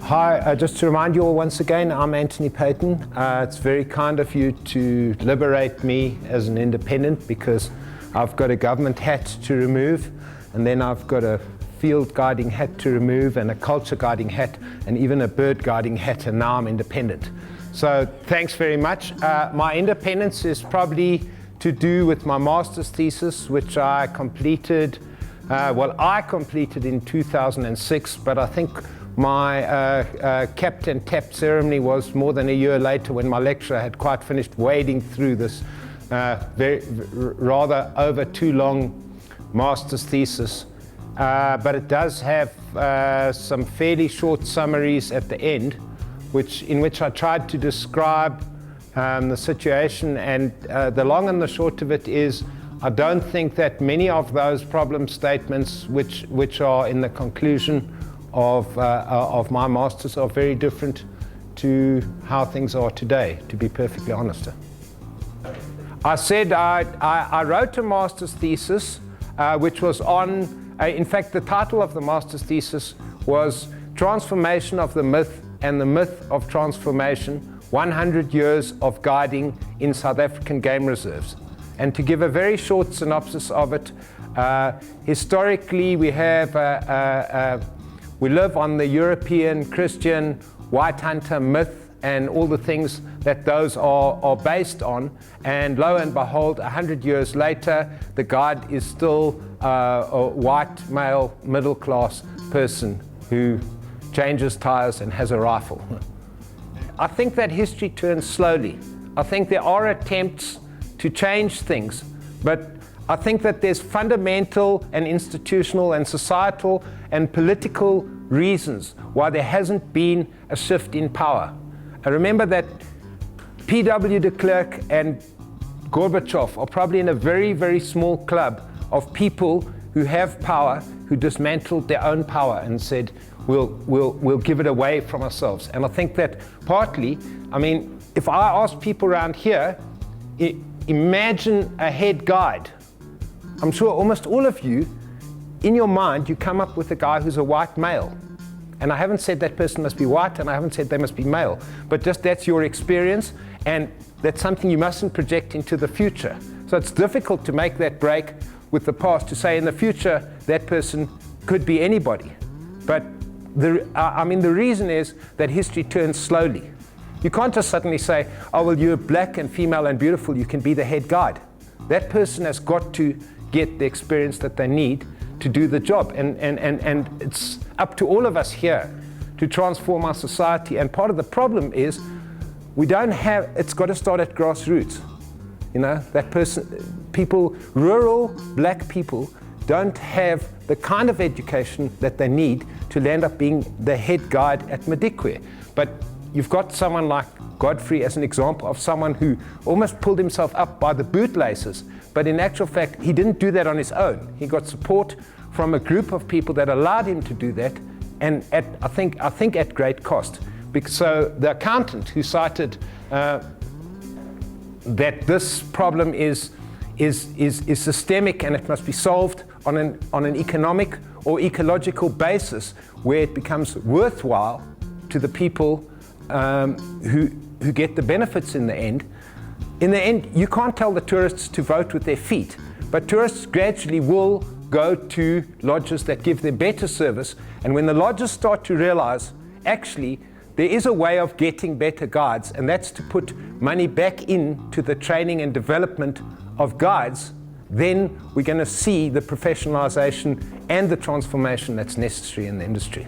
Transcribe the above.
Hi, just to remind you all once again, I'm Anthony Paton. It's very kind of you to liberate me as an independent because I've got a government hat to remove, and then I've got a field guiding hat to remove, and a culture guiding hat, and even a bird guiding hat, and now I'm independent. So thanks very much. My independence is probably to do with my master's thesis, which I completed, I completed in 2006, but I think my capped and tapped ceremony was more than a year later, when my lecturer had quite finished wading through this rather over too long master's thesis. But it does have some fairly short summaries at the end, in which I tried to describe the situation, and the long and the short of it is, I don't think that many of those problem statements which are in the conclusion of my master's are very different to how things are today, to be perfectly honest. I said I wrote a master's thesis which was on, in fact the title of the master's thesis was Transformation of the Myth and the Myth of Transformation, 100 Years of Guiding in South African Game Reserves. And to give a very short synopsis of it, historically we have we live on the European Christian white hunter myth and all the things that those are based on, and lo and behold, 100 years later, the guide is still a white male middle class person who changes tires and has a rifle. I think that history turns slowly. I think there are attempts to change things, but I think that there's fundamental and institutional and societal and political reasons why there hasn't been a shift in power. I remember that P.W. de Klerk and Gorbachev are probably in a very, very small club of people who have power, who dismantled their own power and said, we'll give it away from ourselves. And I think that partly, I mean, if I ask people around here, imagine a head guide. I'm sure almost all of you, in your mind, you come up with a guy who's a white male. And I haven't said that person must be white, and I haven't said they must be male, but just that's your experience, and that's something you mustn't project into the future. So it's difficult to make that break with the past, to say in the future that person could be anybody. But the reason is that history turns slowly. You can't just suddenly say, oh, well, you're black and female and beautiful, you can be the head guide. That person has got to get the experience that they need to do the job. And it's up to all of us here to transform our society. And part of the problem is we don't have, it's got to start at grassroots. You know, that person, people, rural black people don't have the kind of education that they need to land up being the head guide at Madikwe. But you've got someone like Godfrey as an example of someone who almost pulled himself up by the bootlaces, but in actual fact, he didn't do that on his own. He got support from a group of people that allowed him to do that, and I think at great cost. So the accountant who cited that this problem is systemic and it must be solved on an economic or ecological basis where it becomes worthwhile to the people who get the benefits in the end. In the end, you can't tell the tourists to vote with their feet, but tourists gradually will go to lodges that give them better service, and when the lodges start to realize, actually, there is a way of getting better guides, and that's to put money back into the training and development of guides, then we're going to see the professionalization and the transformation that's necessary in the industry.